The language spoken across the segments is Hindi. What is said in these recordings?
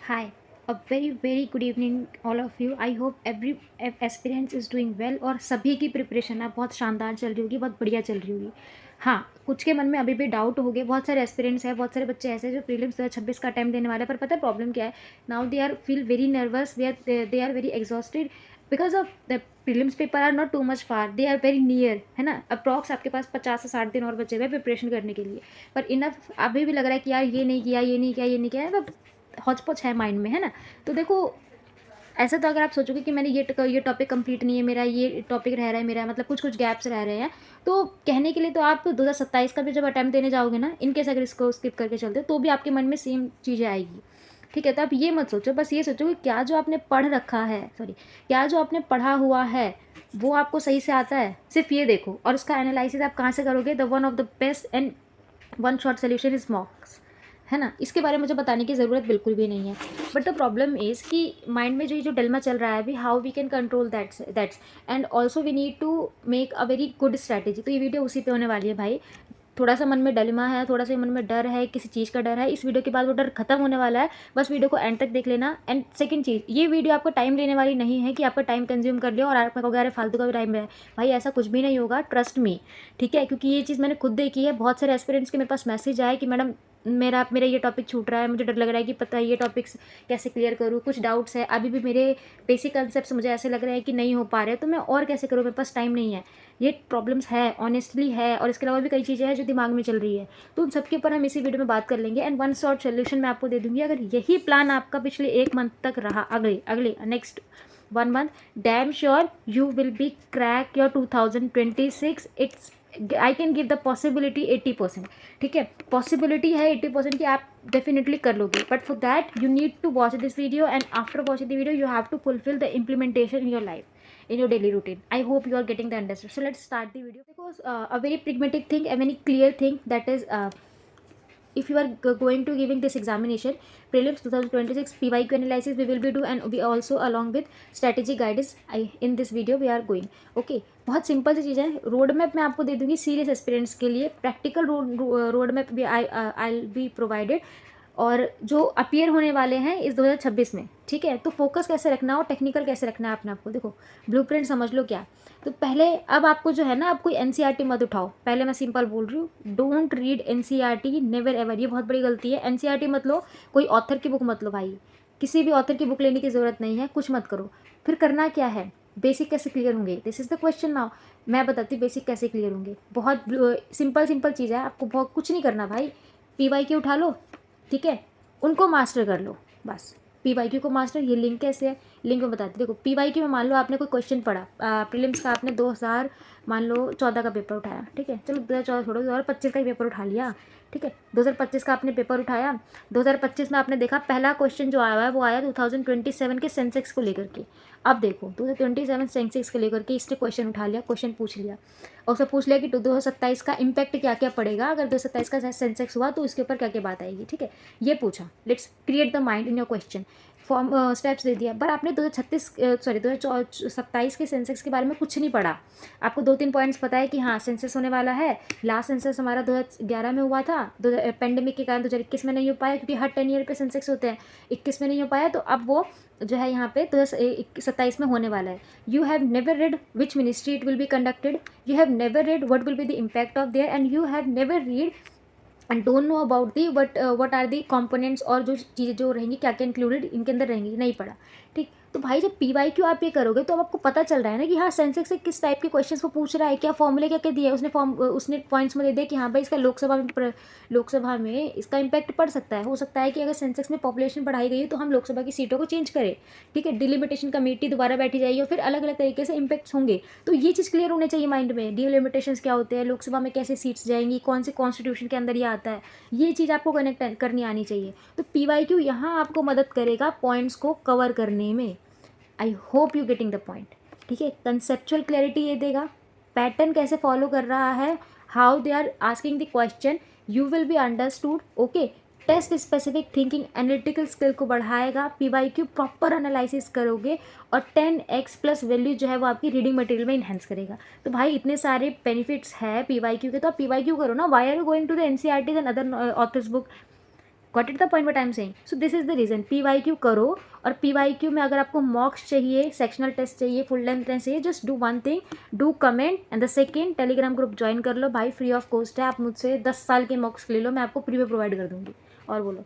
Hi, a very good evening all of you. I hope every aspirant is doing well और सभी की प्रिपरेशन अब बहुत शानदार चल रही होगी, बहुत बढ़िया चल रही होगी। हाँ, कुछ के मन में अभी भी डाउट होंगे, बहुत सारे एस्पिरेंट्स हैं, बहुत सारे बच्चे ऐसे हैं जो प्रीलिम्स 2026 का अटेम्प्ट देने वाले हैं, पर पता है प्रॉब्लम क्या है? Now they are feel very nervous, they are very exhausted because of the prelims paper are not too much far, they are very near, है ना? अप्रॉक्स आपके पास 50 से 60 दिन और बचे हुए हैं प्रिपरेशन करने के लिए, पर इनफ अभी भी लग रहा है कि यार ये नहीं किया, ये नहीं किया, ये नहीं किया, मतलब हौच-पौच है माइंड में, है ना? तो देखो, ऐसा तो अगर आप सोचोगे कि मैंने ये टॉपिक कंप्लीट नहीं है मेरा, ये टॉपिक रह रहा है मेरा, मतलब कुछ-कुछ गैप्स रह रहे हैं, तो कहने के लिए तो आप 2027 का भी जब अटेम्प्ट देने जाओगे ना, इन केस अगर इसको स्किप करके चलते हो, तो भी आपके मन में सेम चीज़ें आएगी, ठीक है? तो आप ये मत सोचो, बस ये सोचो कि क्या जो आपने पढ़ रखा है क्या जो आपने पढ़ा हुआ है, वो आपको सही से आता है? सिर्फ़ ये देखो और उसका एनालिसिस आप कहाँ से करोगे? The one of the best and one shot solution is मॉक्स, है ना? इसके बारे में मुझे बताने की ज़रूरत बिल्कुल भी नहीं है। बट द प्रॉब्लम इज़ कि माइंड में जो डिलेमा चल रहा है अभी, how we can control that's and also we need to make a very good strategy. तो ये वीडियो उसी पे होने वाली है भाई। थोड़ा-सा मन में डिलेमा है, थोड़ा-सा मन में डर है, किसी चीज़ का डर है, इस वीडियो के बाद वो डर खत्म होने वाला है। बस वीडियो को एंड तक देख लेना। एंड सेकंड चीज़, ये वीडियो आपको टाइम लेने वाली नहीं है कि आपका टाइम कंज़्यूम कर लिया और आप कहोगे अरे फालतू का भी टाइम है। भाई ऐसा कुछ भी नहीं होगा, ट्रस्ट मी, ठीक है? क्योंकि ये चीज़ मैंने खुद देखी है। बहुत सारे एस्पिरेंट्स के मेरे पास मैसेज आए कि मैडम मेरा मेरा ये टॉपिक छूट रहा है, मुझे डर लग रहा है कि पता है ये टॉपिक्स कैसे क्लियर करूँ, कुछ डाउट्स है, अभी भी मेरे बेसिक कॉन्सेप्ट्स मुझे ऐसे लग रहे हैं कि नहीं हो पा रहे, तो मैं और कैसे करूँ, मेरे पास टाइम नहीं है। ये प्रॉब्लम्स है, ऑनेस्टली है, और इसके अलावा भी कई चीज़ें हैं जो दिमाग में चल रही है। तो उन सबके ऊपर हम इसी वीडियो में बात कर लेंगे एंड वन शॉट सॉल्यूशन मैं आपको दे दूँगी। अगर यही प्लान आपका पिछले 1 मंथ तक रहा, अगले अगले next 1 month, damn sure you will B crack your 2026। It's I can give the possibility 80%, ठीक है? पॉसिबिलिटी है 80% कि आप डेफिनेटली कर लोगे, but for that you need to watch this video and after watching the video you have to fulfil the implementation in your life, in your daily routine. I hope you are getting the understanding. So let's start the video. Because a very pragmatic thing, a very clear thing, that is if you are going to giving this examination prelims 2026 pyq analysis we will be do, and we also along with strategy guidance in this video we are going. Okay, बहुत सिंपल सी चीज़ है। रोड मैप मैं आपको दे दूंगी सीरियस एस्पिरेंट्स के लिए, प्रैक्टिकल रोड मैप भी आई बी प्रोवाइडेड, और जो अपीयर होने वाले हैं इस 2026 में, ठीक है? तो फोकस कैसे रखना और टेक्निकल कैसे रखना है अपने आपको, देखो ब्लूप्रिंट समझ लो क्या। तो पहले अब आपको जो है ना, आप कोई एनसीईआरटी मत उठाओ। पहले मैं सिंपल बोल रही हूँ, don't read NCERT, never ever, ये बहुत बड़ी गलती है। एनसीईआरटी मत लो, कोई ऑथर की बुक मत लो भाई, किसी भी ऑथर की बुक लेने की ज़रूरत नहीं है, कुछ मत करो। फिर करना क्या है, बेसिक कैसे क्लियर होंगे, this is the question now. मैं बताती हूँ बेसिक कैसे क्लियर होंगे। बहुत सिंपल चीज़ है, आपको बहुत कुछ नहीं करना भाई। पीवाईक्यू उठा लो, ठीक है? उनको मास्टर कर लो बस। पीवाईक्यू को मास्टर, ये लिंक कैसे है, लिंक में बताती हूँ। देखो पीवाईक्यू में मान लो आपने कोई क्वेश्चन पढ़ा, प्रीलिम्स का आपने 2000 मान लो 14 का पेपर उठाया, ठीक है? चलो 2014 छोड़ो, 2025 का ही पेपर उठा लिया, ठीक है? 2025 का आपने पेपर उठाया, 2025 में आपने देखा पहला क्वेश्चन जो आया है वो आया 2027 के सेंसेक्स को लेकर के। अब देखो 2027 सेंसेक्स को लेकर के इसने क्वेश्चन उठा लिया, क्वेश्चन पूछ लिया, और उससे पूछ लिया कि 2027 का इम्पैक्ट क्या क्या पड़ेगा, अगर 2027 का सेंसेक्स हुआ तो उसके ऊपर क्या क्या बात आएगी, ठीक है? ये पूछा, let's create the mind in your question. Form steps दे दिया, पर आपने 2027 के सेंसेक्स के बारे में कुछ नहीं पढ़ा। आपको 2-3 पॉइंट्स पता है कि हाँ सेंसस होने वाला है, लास्ट सेंसस हमारा 2011 में हुआ था, पेंडेमिक के कारण 2021 में नहीं हो पाया, क्योंकि हर 10 ईयर पे सेंसेक्स होते हैं, 21 में नहीं हो पाया, तो अब वो जो है यहाँ पे 2027 में होने वाला है। You have never read which ministry it will be conducted, you have never read what will be the impact of there, and you have never read and don't know about the what are the components, और जो चीज़ें जो रहेंगी क्या क्या इंक्लूडेड इनके अंदर रहेंगी, नहीं पढ़ा, ठीक? तो भाई जब पीवाईक्यू आप ये करोगे तो अब आपको पता चल रहा है ना कि हाँ सेंसेक्स से किस टाइप के क्वेश्चंस वो पूछ रहा है, क्या फॉर्मूले क्या क्या दिया है उसने पॉइंट्स में दे दिया कि हाँ भाई इसका लोकसभा में इसका इम्पैक्ट पड़ सकता है। हो सकता है कि अगर सेंसेक्स में पॉपुलेशन बढ़ाई गई है तो हम लोकसभा की सीटों को चेंज करें, ठीक है? डिलिमिटेशन कमेटी दोबारा बैठी जाएगी और फिर अलग अलग तरीके से इम्पैक्ट्स होंगे। तो ये चीज़ क्लियर होने चाहिए माइंड में, डिलिमिटेशंस क्या होते हैं, लोकसभा में कैसे सीट्स जाएंगी, कौन से कॉन्स्टिट्यूशन के अंदर ये आता है, ये चीज़ आपको कनेक्ट करनी आनी चाहिए। तो पीवाईक्यू यहाँ आपको मदद करेगा पॉइंट्स को कवर करने में। I hope you getting the point, ठीक है? कंसेप्चुअल क्लैरिटी ये देगा, पैटर्न कैसे फॉलो कर रहा है, how they are asking the question, you will be understood. Okay, test specific thinking, analytical skill को बढ़ाएगा। पीवाईक्यू प्रॉपर एनालिसिस करोगे और 10x प्लस वैल्यू जो है वो आपकी रीडिंग मटेरियल में इन्हेंस करेगा। तो भाई इतने सारे बेनिफिट्स है पीवाईक्यू के, तो आप पीवाईक्यू करो ना। Why are you going to the NCERT and other authors book? Got it the point what I am saying? So this is the reason, PYQ करो। और PYQ में अगर आपको मॉक्स चाहिए, सेक्शनल टेस्ट चाहिए, फुल लेंथ टेस्ट चाहिए, just do one thing, do comment. And the second, Telegram group join कर लो भाई, फ्री ऑफ कॉस्ट है। आप मुझसे 10 साल के मॉक्स ले लो, मैं आपको फ्री में प्रोवाइड कर दूँगी। और बोलो,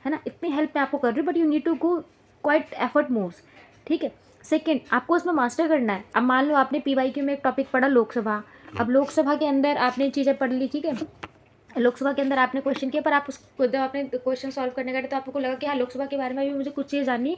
है ना, इतनी हेल्प मैं आपको कर रही हूँ, but you need to go quite effort mores, ठीक है। सेकेंड, आपको उसमें मास्टर करना है। अब मान लो आपने PYQ में एक टॉपिक पढ़ा लोकसभा, अब लोकसभा के अंदर आपने चीज़ें पढ़ ली, ठीक है, लोकसभा के अंदर आपने क्वेश्चन किया, पर आप उसको जब आपने क्वेश्चन सॉल्व करने गए तो आपको लगा कि हाँ लोकसभा के बारे में भी मुझे कुछ चीज़ जाननी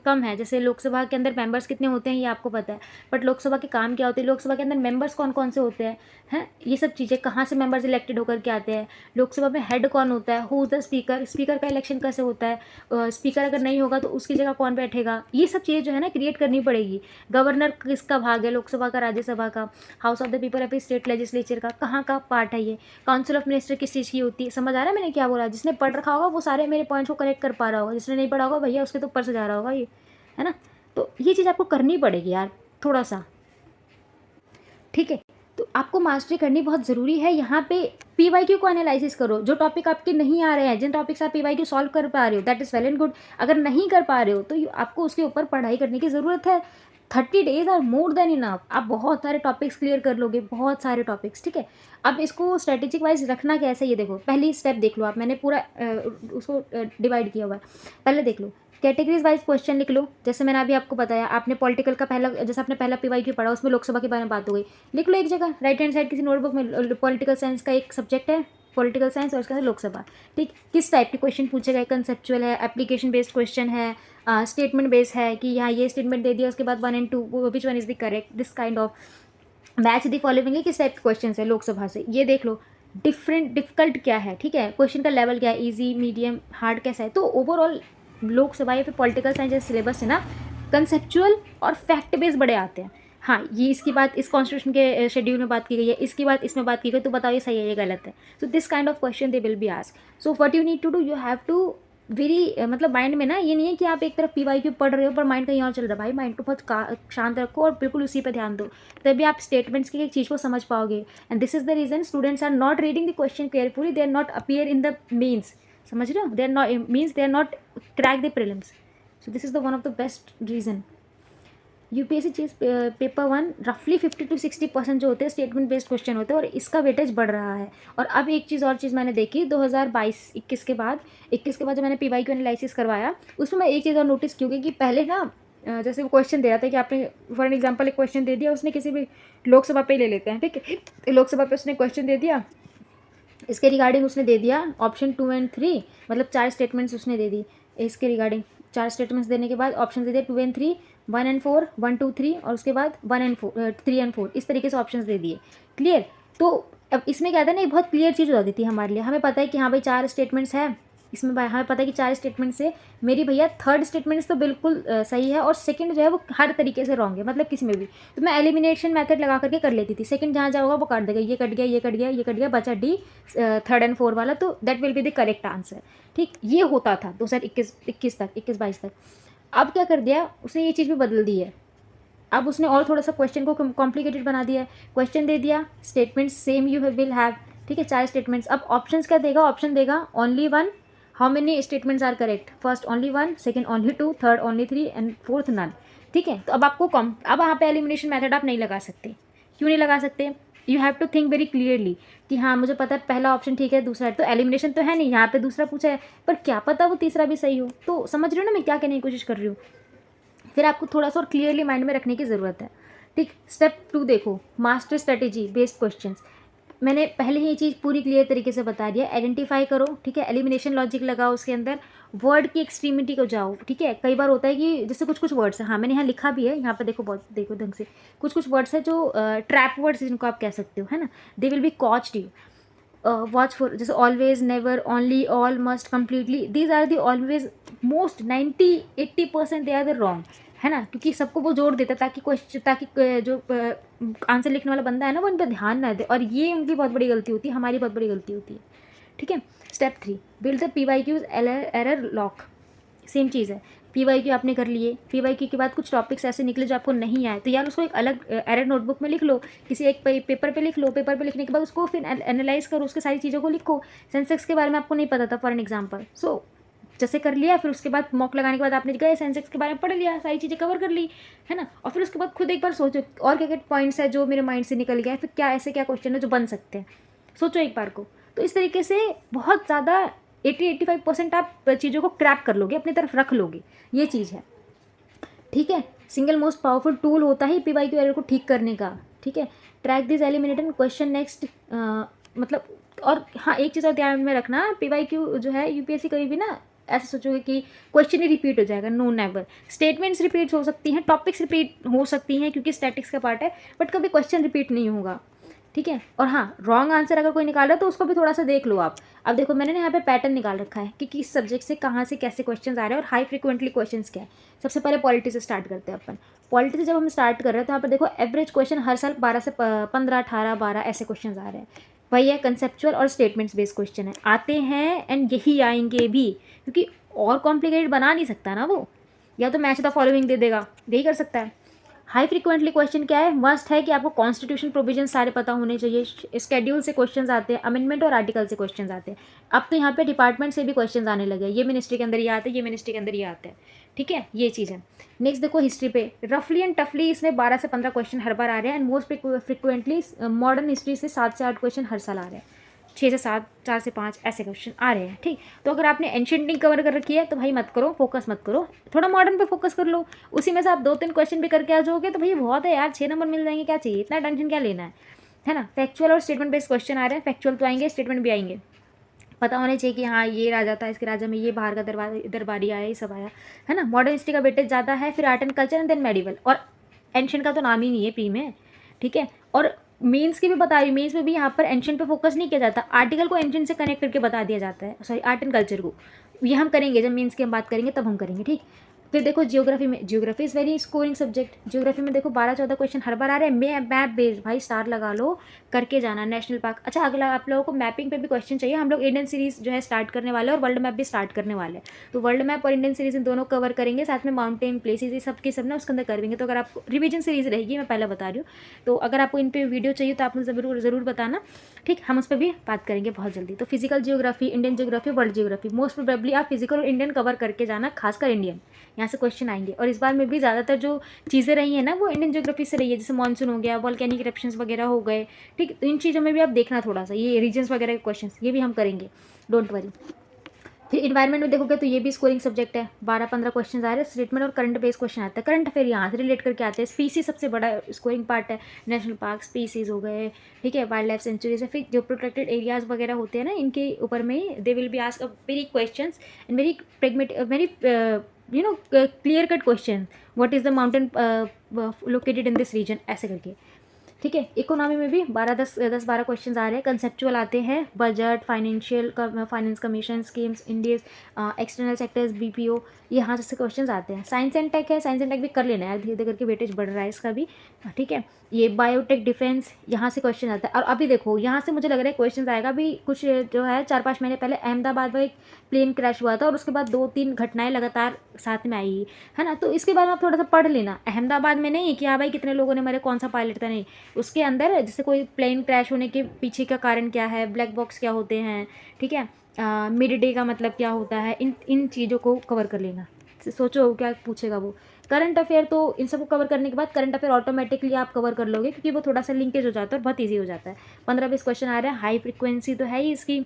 कम है। जैसे लोकसभा के अंदर मेंबर्स कितने होते हैं ये आपको पता है, बट लोकसभा के काम क्या होते हैं, लोकसभा के अंदर मेंबर्स कौन कौन से होते हैं, ये सब चीज़ें, कहाँ से मेंबर्स इलेक्टेड होकर के आते हैं, लोकसभा में हेड कौन होता है, who is the speaker, speaker का इलेक्शन कैसे होता है, स्पीकर अगर नहीं होगा तो उसकी जगह कौन बैठेगा, ये सब चीज़ें जो है ना क्रिएट करनी पड़ेगी। गवर्नर किसका भाग है, लोकसभा का, राज्यसभा का, house of the people of state legislature का कहाँ का पार्ट है ये, काउंसिल ऑफ मिनिस्टर किस चीज़ की होती है। समझ आ रहा है मैंने क्या बोला? जिसने पढ़ रखा होगा वो सारे मेरे पॉइंट्स को करेक्ट कर पा रहा होगा, जिसने नहीं पढ़ा होगा भैया उसके तो ऊपर से जा रहा होगा ये, है ना। तो ये चीज़ आपको करनी पड़ेगी यार थोड़ा सा, ठीक है। तो आपको मास्टरी करनी बहुत ज़रूरी है। यहाँ पे PYQ को एनालिसिस करो, जो टॉपिक आपके नहीं आ रहे हैं, जिन टॉपिक्स आप PYQ सॉल्व कर पा रहे हो, that is well and good. अगर नहीं कर पा रहे हो तो आपको उसके ऊपर पढ़ाई करने की ज़रूरत है। 30 days are more than enough, आप बहुत सारे टॉपिक्स क्लियर कर लोगे, बहुत सारे टॉपिक्स, ठीक है। अब इसको स्ट्रेटेजिक वाइज रखना कैसे, ये देखो, पहली स्टेप देख लो आप, मैंने पूरा उसको डिवाइड किया हुआ है। पहले देख लो, कैटेगरीज वाइज क्वेश्चन लिख लो। जैसे मैंने अभी आपको बताया, आपने पॉलिटिकल का पहला, जैसे आपने पहला PYQ पढ़ा, उसमें लोकसभा के बारे में बात हो गई, लिख लो एक जगह राइट हैंड साइड किसी नोटबुक में, पॉलिटिकल साइंस का एक सब्जेक्ट है पॉलिटिकल साइंस और उसके अंदर लोकसभा, ठीक। किस टाइप के क्वेश्चन पूछे गए, कंसेप्चुअल है, एप्लीकेशन बेस्ड क्वेश्चन है, स्टेटमेंट बेस्ड है कि यहाँ ये स्टेटमेंट दे दिया, उसके बाद 1 and 2 which one is the correct, this kind of match the following है, किस टाइप के क्वेश्चन है लोकसभा से, ये देख लो। डिफ़िकल्ट क्या है, ठीक है, क्वेश्चन का लेवल क्या है, ईजी, मीडियम, हार्ड कैसा है। तो ओवरऑल लोकसभा या फिर पॉलिटिकल साइंस जैसे सिलेबस है ना, कंसेप्चुअल और फैक्ट बेस्ड बड़े आते हैं। हाँ, ये इसकी बात इस कॉन्स्टिट्यूशन के शेड्यूल में बात की गई है, इसकी बात इसमें बात की गई, तो बताओ ये सही है ये गलत है। So this kind of question they will be asked. So what you need to do, you have to very मतलब माइंड में ना, ये नहीं है कि आप एक तरफ PYQ पढ़ रहे हो पर माइंड कहीं और चल रहा है। भाई माइंड को बहुत शांत रखो और बिल्कुल उसी पे ध्यान दो, तभी आप स्टेटमेंट्स की एक चीज़ को समझ पाओगे। And this is the reason students are not reading the question carefully, they are not appear in the mains, समझ रहे हो, they are not means they are not crack the prelims. So this is the one of the best reason. UPSC चीज पेपर 1 रफली 50 to 60% जो होते हैं स्टेटमेंट बेस्ड क्वेश्चन होते हैं, और इसका वेटेज बढ़ रहा है। और अब एक चीज़ और चीज़ मैंने देखी 2022-21 के बाद, 21 के बाद जब मैंने PYQ एनालिसिस करवाया, उसमें मैं एक चीज़ और नोटिस की होगी कि पहले ना जैसे वो क्वेश्चन दे रहा था कि आपने फॉर एन एग्जाम्पल एक क्वेश्चन दे दिया, उसने किसी भी लोकसभा पे ले लेते हैं, ठीक है, लोकसभा पे उसने क्वेश्चन दे दिया, इसके रिगार्डिंग उसने दे दिया ऑप्शन 2 and 3, मतलब 4 स्टेटमेंट्स उसने दे दी इसके रिगार्डिंग। 4 स्टेटमेंट्स देने के बाद ऑप्शन दे दिए 2 and 3, 1 and 4, 1 2 3, और उसके बाद 3 and 4, इस तरीके से ऑप्शंस दे दिए। क्लियर? तो अब इसमें क्या था ना, ये बहुत क्लियर चीज़ हो जाती थी हमारे लिए। हमें पता है कि हाँ भाई 4 स्टेटमेंट्स है इसमें, भाई हमें पता है कि 4 स्टेटमेंट से मेरी भैया थर्ड स्टेटमेंट्स तो बिल्कुल सही है, और सेकंड जो है वो हर तरीके से रॉन्ग है, मतलब किसी में भी। तो मैं एलिमिनेशन मेथड लगा करके कर लेती थी, सेकंड जहाँ जाओगा वो काट देगा, ये कट गया, ये कट गया, ये कट गया, बचा D 3rd and 4 वाला, तो that will be the correct answer, ठीक। ये होता था 2021 तक, 21-22 तक। अब क्या कर दिया उसने, ये चीज़ भी बदल दी है। अब उसने और थोड़ा सा क्वेश्चन को कॉम्प्लिकेटेड बना दिया है। क्वेश्चन दे दिया, statement same you will have, ठीक है, 4 स्टेटमेंट्स। अब ऑप्शंस क्या देगा, ऑप्शन देगा only 1, how many statements are correct, first only 1, second only 2, third only 3 and fourth none, ठीक है। तो अब आपको अब यहाँ पे एलिमिनेशन मेथड आप नहीं लगा सकते। क्यों नहीं लगा सकते? You have to think very clearly कि हाँ मुझे पता है पहला ऑप्शन ठीक है, दूसरा है, तो एलिमिनेशन तो है नहीं, यहाँ पे दूसरा पूछा है, पर क्या पता वो तीसरा भी सही हो। तो समझ रहे हो ना मैं क्या कहने की कोशिश कर रही हूँ? फिर आपको थोड़ा सा और क्लियरली माइंड में रखने की ज़रूरत है, ठीक। स्टेप 2 देखो, मास्टर स्ट्रेटेजी बेस्ड क्वेश्चंस। मैंने पहले ही ये चीज़ पूरी क्लियर तरीके से बता दिया। आइडेंटिफाई करो, ठीक है, एलिमिनेशन लॉजिक लगाओ, उसके अंदर वर्ड की एक्सट्रीमिटी को जाओ, ठीक है। कई बार होता है कि जैसे कुछ कुछ वर्ड्स हैं, हाँ मैंने यहाँ लिखा भी है, यहाँ पे देखो, बहुत देखो ढंग से, कुछ कुछ वर्ड्स है जो ट्रैप वर्ड्स जिनको आप कह सकते हो, है ना, they will be caught you. Watch for, जैसे always, never, only, all, must, completely, these are the always most 90-80% they are the wrong, है ना, क्योंकि सबको वो जोड़ देता है ताकि क्वेश्चन, ताकि जो आंसर लिखने वाला बंदा है ना वो इन पर ध्यान ना दे, और ये उनकी बहुत बड़ी गलती होती है, हमारी बहुत बड़ी गलती होती है, ठीक है। Step 3, build the PYQs error log. Same चीज़ है। पीवाईक्यू आपने कर लिए, पीवाईक्यू के बाद कुछ टॉपिक्स ऐसे निकले जो आपको नहीं आए, तो यार उसको एक अलग एरर नोटबुक में लिख लो, किसी एक पेपर पे लिख लो, पेपर पे लिखने के बाद उसको फिर एनालाइज करो, उसके सारी चीज़ों को लिखो। सेंसेक्स के बारे में आपको नहीं पता था फॉर एन एग्जाम्पल, सो जैसे कर लिया, फिर उसके बाद मॉक लगाने के बाद आपने गए सेंसेक्स के बारे में पढ़ लिया, सारी चीज़ें कवर कर ली, है ना। और फिर उसके बाद खुद एक बार सोचो और क्या क्या पॉइंट्स है जो मेरे माइंड से निकल गया है, फिर क्या ऐसे क्या क्वेश्चन है जो बन सकते हैं, सोचो एक बार को। तो इस तरीके से बहुत ज़्यादा 80-85% आप चीज़ों को क्रैक कर लोगे, अपनी तरफ रख लोगे, ये चीज़ है, ठीक है। सिंगल मोस्ट पावरफुल टूल होता है पीवाईक्यू एरर को ठीक करने का, ठीक है। Track this eliminated question next, मतलब और हाँ एक चीज़ और ध्यान में रखना, पीवाईक्यू जो है यूपीएससी कभी भी ना ऐसे सोचोगे कि क्वेश्चन ही रिपीट हो जाएगा, नो नेवर। स्टेटमेंट्स रिपीट हो सकती हैं, टॉपिक्स रिपीट हो सकती हैं क्योंकि स्टैटिक्स का पार्ट है, बट कभी क्वेश्चन रिपीट नहीं होगा, ठीक है। और हाँ, रॉन्ग आंसर अगर कोई निकाल रहा है तो उसको भी थोड़ा सा देख लो आप। अब देखो मैंने ना यहाँ पे पैटर्न निकाल रखा है कि किस सब्जेक्ट से कहाँ से कैसे क्वेश्चंस आ रहे हैं और हाई फ्रिक्वेंटली क्वेश्चंस क्या है। सबसे पहले पॉलिटी से स्टार्ट करते हैं अपन। पॉलिटी से जब हम स्टार्ट कर रहे हैं तो यहाँ पर देखो एवरेज क्वेश्चन हर साल 12 से 15, 18, 12 ऐसे क्वेश्चन आ रहे हैं। वही है, कंसेप्चुअल और स्टेटमेंट्स बेस्ड क्वेश्चन है, आते हैं एंड यही आएंगे भी, क्योंकि और कॉम्प्लिकेटेड बना नहीं सकता ना वो, या तो मैच द फॉलोइंग दे देगा, यही कर सकता है। हाई फ्रिक्वेंटली क्वेश्चन क्या है, मस्ट है कि आपको कॉन्स्टिट्यूशन प्रोविजन सारे पता होने चाहिए। स्केड्यूल से क्वेश्चंस आते हैं, अमेंडमेंट और आर्टिकल से क्वेश्चंस आते हैं। अब तो यहाँ पे डिपार्टमेंट से भी क्वेश्चंस आने लगे हैं, ये मिनिस्ट्री के अंदर ये आते हैं, ये मिनिस्ट्री के अंदर ये आते हैं, ठीक है, ये चीज़ है। नेक्स्ट देखो हिस्ट्री पे, रफली एंड टफली इसमें 12 से 15 क्वेश्चन हर बार आ रहे हैं, and most frequently modern history से 7 से 8 क्वेश्चन हर साल आ रहे हैं, 6 से 7, 4 से 5 ऐसे क्वेश्चन आ रहे हैं, ठीक। तो अगर आपने एंशिएंट नहीं कवर कर रखी है तो भाई मत करो, फोकस मत करो, थोड़ा मॉडर्न पे फोकस कर लो, उसी में से आप 2-3 क्वेश्चन भी करके आ जाओगे तो भाई बहुत है यार, 6 नंबर मिल जाएंगे, क्या चाहिए, इतना टेंशन क्या लेना है ना। फैक्चुअल और स्टेटमेंट बेस्ड क्वेश्चन आ रहे हैं, फैक्चुअल तो आएंगे, स्टेटमेंट भी आएंगे, पता होने चाहिए कि हाँ ये राजा था, इसके राजा में ये बाहर का दरबारी आया, ये सब आया, है ना। मॉडर्न हिस्ट्री का वेटेज ज़्यादा है, फिर art and culture and then medieval, और एंशिएंट का तो नाम ही नहीं है प्री में, ठीक है। और मीन्स की भी बता रही हूँ, मीन्स में भी यहाँ पर एंशिएंट पे फोकस नहीं किया जाता, आर्टिकल को एंशिएंट से कनेक्ट करके बता दिया जाता है, सॉरी आर्ट एंड कल्चर को, ये हम करेंगे जब मीन्स की हम बात करेंगे तब हम करेंगे, ठीक। फिर देखो जियोग्राफी में, geography is very scoring subject, geography में देखो 12-14 क्वेश्चन हर बार आ रहे हैं, मैप बेस्ड, भाई स्टार लगा लो, करके जाना। नेशनल पार्क, अच्छा अगला आप लोगों को मैपिंग पे भी क्वेश्चन चाहिए, हम लोग इंडियन सीरीज जो है स्टार्ट करने वाले हैं और वर्ल्ड मैप भी स्टार्ट करने वाले हैं, तो वर्ल्ड मैप और इंडियन सीरीज इन दोनों कवर करेंगे, साथ में माउंटेन प्लेसेज ये सब के सब ना उसके अंदर करेंगे। तो अगर आपको रिवीजन सीरीज रहेगी, मैं पहले बता रही हूँ, तो अगर आपको इन पर वीडियो चाहिए तो आप मुझे ज़रूर बताना, ठीक, हम उस पर भी बात करेंगे बहुत जल्दी। तो physical geography, Indian geography, world geography, most probably आप फिजिकल और इंडियन कवर करके जाना, खासकर इंडियन, यहाँ से क्वेश्चन आएंगे। और इस बार में भी ज़्यादातर जो चीज़ें रही हैं ना वो इंडियन ज्योग्राफी से रही है, जैसे मानसून हो गया, वॉल्केनिक इरप्शंस वगैरह हो गए, ठीक। तो इन चीज़ों में भी आप देखना थोड़ा सा, ये रीजन्स वगैरह के क्वेश्चन ये भी हम करेंगे, डोंट वरी। फिर इन्वायरमेंट में देखोगे तो ये भी स्कोरिंग सब्जेक्ट है, 12-15 क्वेश्चन आ रहे हैं, स्टेटमेंट और करंट बेस्ड क्वेश्चन आता है, करंट अफेयर यहाँ से रिलेट करके आते हैं। स्पीसीज सबसे बड़ा स्कोरिंग पार्ट है, नेशनल पार्क, स्पीसीज हो गए, ठीक है, वाइल्ड लाइफ सेंचुरीज है, फिर जो प्रोटेक्टेड एरियाज वगैरह होते हैं ना, इनके ऊपर में they will be ask a very question and very pragmatic, very clear cut question, what is the mountain located in this region, ऐसे करके, ठीक है। इकोनॉमी में भी 10-12 क्वेश्चन आ रहे हैं, कंसेप्चुअल आते हैं, budget, finance commission, schemes, India's, external sectors, BPO, यहाँ से क्वेश्चन आते हैं। साइंस एंड टेक है, साइंस एंड टेक भी कर लेना है, धीरे धीरे करके वेटेज बढ़ रहा है इसका भी, ठीक है। ये बायोटेक, डिफेंस, यहाँ से क्वेश्चन आता है। और अभी देखो यहाँ से मुझे लग रहा है क्वेश्चन आएगा भी, कुछ जो है 4-5 महीने पहले अहमदाबाद में एक प्लेन क्रैश हुआ था और उसके बाद 2-3 घटनाएं लगातार साथ में आई है ना, तो इसके बारे में आप थोड़ा सा पढ़ लेना। अहमदाबाद में नहीं कि हाँ भाई कितने लोगों ने मरे, कौन सा पायलट था, नहीं, उसके अंदर जैसे कोई प्लेन क्रैश होने के पीछे का कारण क्या है, ब्लैक बॉक्स क्या होते हैं, ठीक है, मिड डे का मतलब क्या होता है, इन चीज़ों को कवर कर लेना। सोचो क्या पूछेगा वो। करंट अफेयर तो इन सबको कवर करने के बाद करंट अफेयर ऑटोमेटिकली आप कवर कर लोगे, क्योंकि वो थोड़ा सा लिंकेज हो जाता है और बहुत ईजी हो जाता है। 15-20 क्वेश्चन आ रहे हैं, हाई फ्रिक्वेंसी तो है ही इसकी,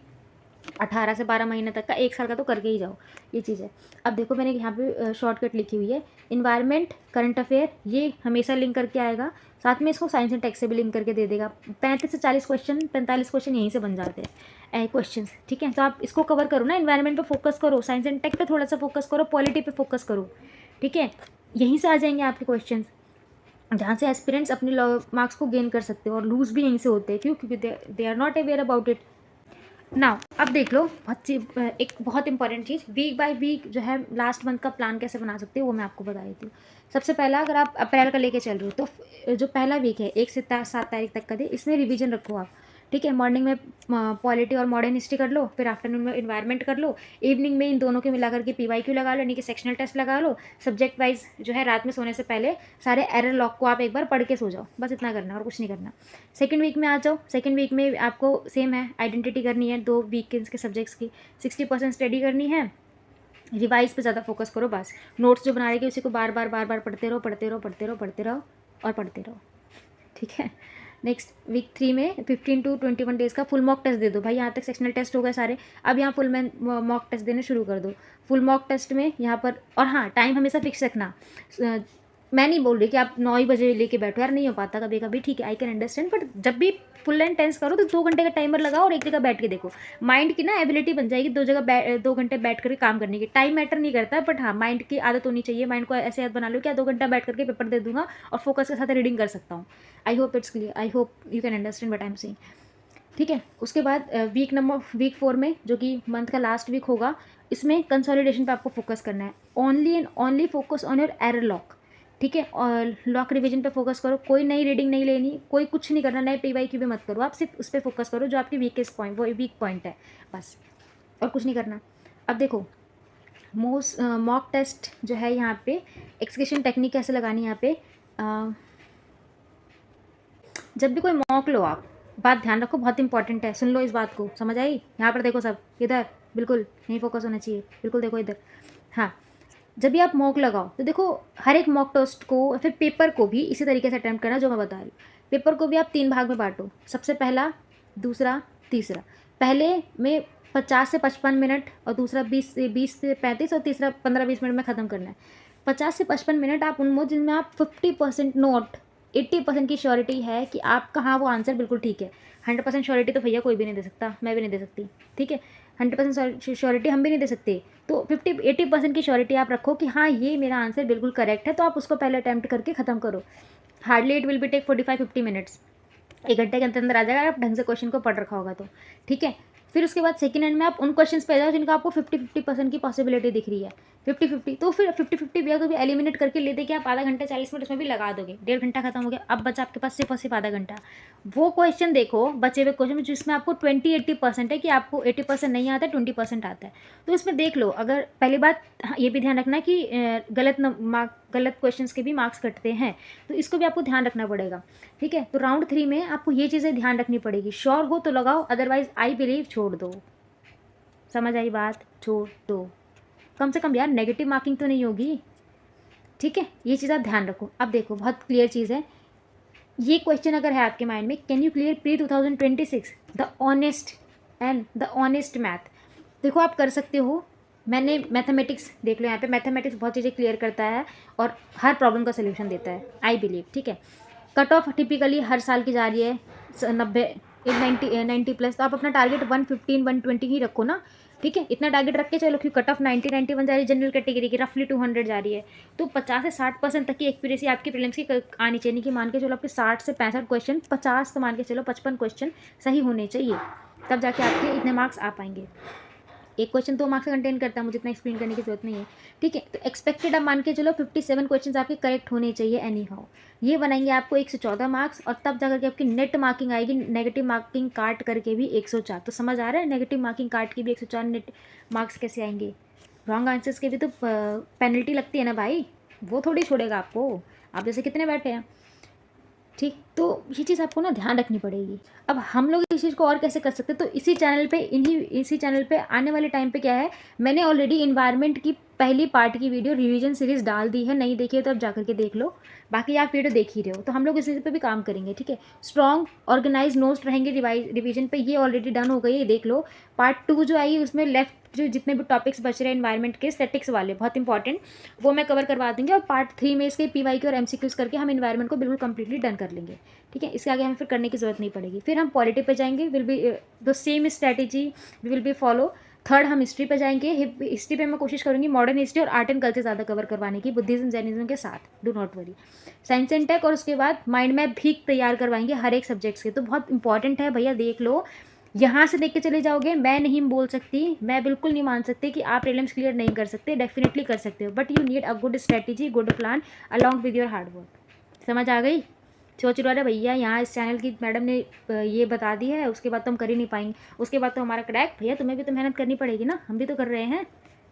18 से 12 महीने तक का, 1 साल का तो करके ही जाओ, ये चीज़ है। अब देखो मैंने यहाँ पे शॉर्टकट लिखी हुई है, इन्वायरमेंट, करंट अफेयर, ये हमेशा लिंक करके आएगा, साथ में इसको साइंस एंड टेक से भी लिंक करके दे देगा। 35 से 40 क्वेश्चन, 45 क्वेश्चन यहीं से बन जाते हैं क्वेश्चन, ठीक है। तो आप इसको कवर करो ना, इन्वायरमेंट पे फोकस करो, साइंस एंड टेक पे थोड़ा सा फोकस करो, पॉलिटी पे फोकस करो, ठीक है, यहीं से आ जाएंगे आपके क्वेश्चन, जहाँ से एस्पिरेंट्स अपने मार्क्स को गेन कर सकते हो, और लूज भी यहीं से होते हैं, क्यों, क्योंकि they are not aware about it. Now अब देख लो एक बहुत इंपॉर्टेंट चीज़, वीक बाय वीक जो है लास्ट मंथ का प्लान कैसे बना सकते हो वो मैं आपको बता देती हूँ। सबसे पहला, अगर आप अप्रैल का लेके चल रहे हो तो जो पहला वीक है 1 से 7 तारीख तक का दे, इसमें रिवीजन रखो आप, ठीक है, मॉर्निंग में पॉलिटी और मॉडर्न हिस्ट्री कर लो, फिर आफ्टरनून में इन्वायरमेंट कर लो, इवनिंग में इन दोनों के मिला करके PYQ लगा लो, यानी कि सेक्शनल टेस्ट लगा लो। सब्जेक्ट वाइज जो है रात में सोने से पहले सारे एरर लॉग को आप एक बार पढ़ के सो जाओ, बस इतना करना और कुछ नहीं करना। सेकेंड वीक में आ जाओ। सेकेंड वीक में आपको सेम है, आइडेंटिटी करनी है 2 वीक के सब्जेक्ट्स की, 60% स्टडी करनी है, रिवाइज पे ज़्यादा फोकस करो बस। नोट्स जो बना रहे उसी को बार बार पढ़ते रहो पढ़ते रहो पढ़ते रहो पढ़ते रहो और पढ़ते रहो, ठीक है। नेक्स्ट वीक 3 में 15 to 21 डेज़ का फुल मॉक टेस्ट दे दो भाई। यहाँ तक सेक्शनल टेस्ट हो गए सारे, अब यहाँ फुल मॉक टेस्ट देने शुरू कर दो। फुल मॉक टेस्ट में यहाँ पर, और हाँ टाइम हमेशा फिक्स रखना। मैं नहीं बोल रही कि आप 9 ही बजे लेके बैठो, यार नहीं हो पाता कभी कभी, ठीक है, आई कैन अंडरस्टैंड, बट जब भी फुल एंड टेंस करो तो 2 घंटे का टाइमर लगाओ और एक जगह बैठ के देखो। माइंड की ना एबिलिटी बन जाएगी 2 घंटे बैठ करके काम करने की। टाइम मैटर नहीं करता, बट हाँ माइंड की आदत होनी चाहिए। माइंड को ऐसे याद बना लो कि 2 घंटा बैठ करके पेपर दे दूंगा और फोकस के साथ रीडिंग कर सकता हूँ। I hope it's clear, I hope you can understand what I am saying, ठीक है। उसके बाद वीक 4 में जो कि मंथ का लास्ट वीक होगा, इसमें कंसोलिडेशन पे आपको फोकस करना है। Only and only focus on your error lock, ठीक है। और लॉक रिवीजन पे फोकस करो, कोई नई रीडिंग नहीं लेनी, कोई कुछ नहीं करना, नए PYQ भी मत करो, आप सिर्फ उस पर फोकस करो जो आपकी वीकेस्ट पॉइंट, वो वीक पॉइंट है बस, और कुछ नहीं करना। अब देखो मॉक टेस्ट जो है यहाँ पे एक्सक्यूशन टेक्निक कैसे लगानी है यहाँ पे। जब भी कोई मॉक लो आप, बात ध्यान रखो, बहुत इंपॉर्टेंट है, सुन लो इस बात को, समझ आई। यहाँ पर देखो सब, इधर बिल्कुल नहीं फोकस होना चाहिए, बिल्कुल देखो इधर। हाँ, जब भी आप मॉक लगाओ तो देखो हर एक मॉक टेस्ट को, फिर पेपर को भी इसी तरीके से अटेम्प्ट करना जो मैं बता रही हूँ। पेपर को भी आप 3 भाग में बांटो, सबसे पहला, दूसरा, तीसरा। पहले में 50 से 55 मिनट और दूसरा 20 से 35 और तीसरा 15-20 मिनट में ख़त्म करना है। 50 से 55 मिनट आप उनमें जिनमें आप 50% नोट, 80% की श्योरिटी है कि आपका हाँ वो आंसर बिल्कुल ठीक है। 100% श्योरिटी तो भैया कोई भी नहीं दे सकता, मैं भी नहीं दे सकती, ठीक है। 100% श्योरिटी हम भी नहीं दे सकते, तो 50-80% की श्योरिटी आप रखो कि हाँ ये मेरा आंसर बिल्कुल करेक्ट है, तो आप उसको पहले अटैम्प्ट करके ख़त्म करो। Hardly it will be take 45-50 minutes, 1 घंटे के अंदर आ जाएगा, आप ढंग से क्वेश्चन को पढ़ रखा होगा तो, ठीक है। फिर उसके बाद सेकंड एंड में आप उन क्वेश्चंस पे जाओ जिनका आपको 50-50% की पॉसिबिलिटी दिख रही है, 50-50, तो फिर 50-50 भैया तो भी एलिमिनेट करके लेते कि आप आधा घंटा 40 मिनट उसमें भी लगा दोगे, 1.5 घंटा खत्म हो गया, अब बचा आपके पास सिर्फ और सिर्फ आधा घंटा। वो क्वेश्चन देखो, बचे हुए क्वेश्चन जिसमें आपको 20-80% है कि आपको 80% नहीं आता है, 20% आता है, तो इसमें देख लो। अगर पहली बात हाँ, ये भी ध्यान रखना कि गलत क्वेश्चंस के भी मार्क्स कटते हैं, तो इसको भी आपको ध्यान रखना पड़ेगा, ठीक है। तो राउंड 3 में आपको ये चीज़ें ध्यान रखनी पड़ेगी। श्योर हो तो लगाओ, अदरवाइज आई बिलीव छोड़ दो। समझ आई बात, छोड़ दो, कम से कम यार नेगेटिव मार्किंग तो नहीं होगी, ठीक है। ये चीज़ आप ध्यान रखो। अब देखो बहुत क्लियर चीज़ है, ये क्वेश्चन अगर है आपके माइंड में, can you clear pre 2026 the honest and the honest math. देखो आप कर सकते हो, मैंने मैथमेटिक्स देख लो, यहाँ पे मैथमेटिक्स बहुत चीज़ें क्लियर करता है और हर प्रॉब्लम का सोल्यूशन देता है, आई बिलीव, ठीक है। कट ऑफ टिपिकली हर साल की जा रही है 90 प्लस, तो आप अपना टारगेट 115-120 ही रखो ना, ठीक है। इतना टारगेट रख के चलो, क्योंकि कट ऑफ 90-91 जा रही है जनरल कैटेगरी की, रफली 200 जा रही है, तो 50 से 60% तक की एक्यूरेसी आपकी प्रीलिम्स की आनी चाहिए, कि मान के चलो आपके 60 से 65 क्वेश्चन, 50 तो मान के चलो 55 क्वेश्चन सही होने चाहिए, तब जाके आपके इतने मार्क्स आ पाएंगे। एक क्वेश्चन 2 मार्क्स का कंटेन करता है, मुझे इतना एक्सप्लेन करने की जरूरत नहीं है, ठीक है। तो एक्सपेक्टेड आप मान के चलो 57 क्वेश्चन आपके करेक्ट होने चाहिए एनी हाउ, ये बनाएंगे आपको 114 मार्क्स, और तब जाकर के आपकी नेट मार्किंग आएगी, नेगेटिव मार्किंग काट करके भी 104। तो समझ आ रहा है, नेगेटिव मार्किंग काट के भी 104 नेट मार्क्स कैसे आएंगे। रॉन्ग आंसर्स के भी तो पेनल्टी लगती है ना भाई, वो थोड़ी छोड़ेगा आपको, आप जैसे कितने बैठे हैं, ठीक। तो ये चीज़ आपको ना ध्यान रखनी पड़ेगी। अब हम लोग इस चीज़ को और कैसे कर सकते हैं, तो इसी चैनल पे आने वाले टाइम पे क्या है, मैंने ऑलरेडी इन्वायरमेंट की पहली पार्ट की वीडियो रिवीजन सीरीज़ डाल दी है, नहीं देखी है तो आप जाकर के देख लो, बाकी आप वीडियो देख ही रहे हो, तो हम लोग इस चीज़ पे भी काम करेंगे, ठीक है। स्ट्रॉन्ग ऑर्गेनाइज नोट्स रहेंगे रिवीजन पे, ये ऑलरेडी डन हो गई है, देख लो। पार्ट 2 जो आई उसमें लेफ्ट जो जितने भी टॉपिक्स बच रहे हैं इन्वायरमेंट के, स्टैटिक्स वाले बहुत इंपॉर्टेंट, वो मैं कवर करवा दूंगी, और पार्ट 3 में इसके PYQ और MCQs करके हम इन्वायरमेंट को बिल्कुल कंप्लीटली डन कर लेंगे, ठीक है। इसके आगे हमें फिर करने की जरूरत नहीं पड़ेगी। फिर हम पॉलिटी पे जाएंगे, will be the same strategy will be follow. Third हम हिस्ट्री पे जाएंगे, हिस्ट्री पे मैं कोशिश करूंगी मॉडर्न हिस्ट्री और आर्ट एंड कल्चर ज़्यादा कवर करवाने की, बुद्धिज्म जैनिज्म के साथ, do not worry. Science and tech, और उसके बाद माइंड मैप भी तैयार करवाएंगे हर एक सब्जेक्ट्स के, तो बहुत इंपॉर्टेंट है भैया, देख लो। यहाँ से देख के चले जाओगे, मैं नहीं बोल सकती, मैं बिल्कुल नहीं मान सकती कि आप प्रीलिम्स क्लियर नहीं कर सकते, डेफिनेटली कर सकते हो, but you need a good strategy, good plan along with your hard work. समझ आ गई? सोच रहे, अरे भैया यहाँ इस चैनल की मैडम ने ये बता दी है, उसके बाद तो हम कर ही नहीं पाएंगे, उसके बाद तो हमारा क्रैक। भैया तुम्हें भी तो मेहनत करनी पड़ेगी ना, हम भी तो कर रहे हैं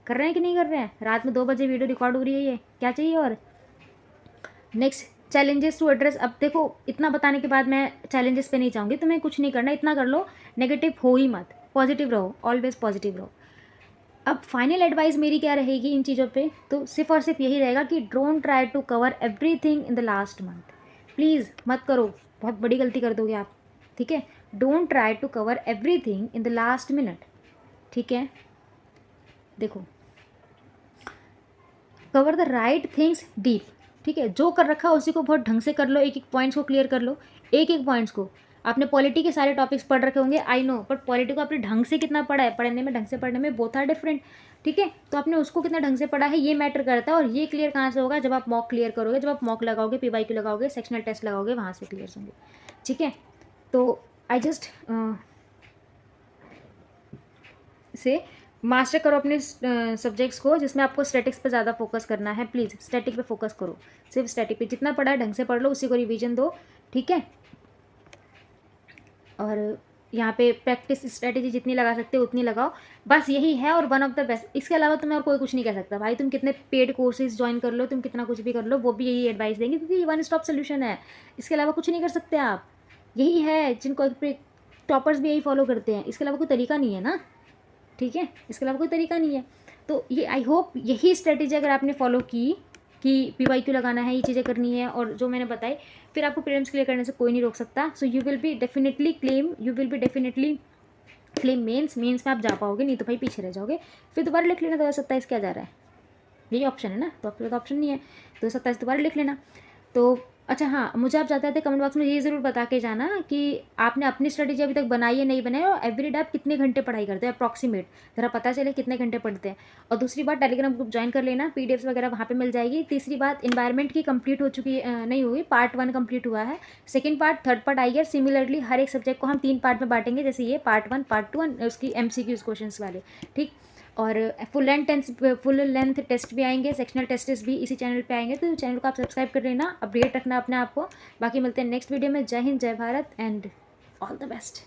कि नहीं कर रहे हैं। रात में 2 बजे वीडियो रिकॉर्ड हो रही है, ये क्या चाहिए और। Next, challenges to address. अब देखो इतना बताने के बाद मैं चैलेंजेस पे नहीं चाहूँगी, तुम्हें कुछ नहीं करना, इतना कर लो, नेगेटिव हो ही मत, पॉजिटिव रहो, ऑलवेज पॉजिटिव रहो। अब फाइनल एडवाइस मेरी क्या रहेगी इन चीज़ों पे, तो सिर्फ और सिर्फ यही रहेगा कि don't try to cover everything in the last month. Please मत करो, बहुत बड़ी गलती कर दोगे आप, ठीक है। Don't try to cover everything in the last minute, ठीक है। देखो, cover the right things deep, ठीक है। जो कर रखा है उसी को बहुत ढंग से कर लो, एक एक पॉइंट्स को क्लियर कर लो, एक एक पॉइंट्स को। आपने पॉलिटी के सारे टॉपिक्स पढ़ रखे होंगे, आई नो, बट पॉलिटी को आपने ढंग से कितना पढ़ा है, पढ़ने में, ढंग से पढ़ने में बोथ आर डिफरेंट, ठीक है। तो आपने उसको कितना ढंग से पढ़ा है ये मैटर करता है। और ये क्लियर कहाँ से होगा, जब आप मॉक क्लियर करोगे, जब आप मॉक लगाओगे, PYQ लगाओगे, सेक्शनल टेस्ट लगाओगे, वहाँ से क्लियर होंगे, ठीक है। तो आई जस्ट से मास्टर करो अपने सब्जेक्ट्स को, जिसमें आपको स्टैटिक्स पे ज़्यादा फोकस करना है। प्लीज़ स्टैटिक पे फोकस करो, सिर्फ स्टैटिक पे, जितना पढ़ा है ढंग से पढ़ लो, उसी को रिवीजन दो, ठीक है। और यहाँ पे प्रैक्टिस स्ट्रेटेजी जितनी लगा सकते हो उतनी लगाओ, बस यही है। और वन ऑफ द बेस्ट, इसके अलावा तुम्हें और कोई कुछ नहीं कह सकता भाई। तुम कितने पेड कोर्सेज ज्वाइन कर लो, तुम कितना कुछ भी कर लो, वो भी यही एडवाइस देंगे, क्योंकि ये वन स्टॉप सोल्यूशन है। इसके अलावा कुछ नहीं कर सकते आप, यही है जिनको टॉपर्स भी यही फॉलो करते हैं। इसके अलावा कोई तरीका नहीं है ना, ठीक है, इसके अलावा कोई तरीका नहीं है। तो ये आई होप यही स्ट्रेटेजी अगर आपने फॉलो की कि PYQ लगाना है, ये चीज़ें करनी है, और जो मैंने बताई, फिर आपको प्रीलिम्स क्लियर करने से कोई नहीं रोक सकता। So you will be definitely claim mains में आप जा पाओगे, नहीं तो भाई पीछे रह जाओगे। फिर दोबारा लिख लेना 2027 क्या जा रहा है, यही ऑप्शन है ना, तो आपके पास ऑप्शन नहीं है, 2027 दोबारा लिख लेना। तो अच्छा हाँ, मुझे आप जाते थे कमेंट बॉक्स में ये ज़रूर बता के जाना कि आपने अपनी स्ट्रेटेजी अभी तक बनाई है नहीं बनाई, और एवरीडे आप कितने घंटे पढ़ाई करते हैं अप्रॉक्सीमेट, ज़रा पता चले कितने घंटे पढ़ते हैं। और दूसरी बात, टेलीग्राम ग्रुप ज्वाइन कर लेना, PDFs वगैरह वहाँ पे मिल जाएगी। तीसरी बात, इन्वायरमेंट की कंप्लीट हो चुकी नहीं हुई, पार्ट 1 कंप्लीट हुआ है, सेकंड पार्ट, थर्ड पार्ट आई है। सिमिलरली हर एक सब्जेक्ट को हम 3 पार्ट में बांटेंगे, जैसे ये पार्ट 1, पार्ट 2 और उसकी MCQs क्वेश्चंस वाले, ठीक। और फुल लेंथ टेस्ट भी आएंगे, सेक्शनल टेस्ट भी इसी चैनल पे आएंगे। तो चैनल को आप सब्सक्राइब कर लेना, अपडेट रखना अपने आप को। बाकी मिलते हैं नेक्स्ट वीडियो में। जय हिंद, जय Bharat, and all the best.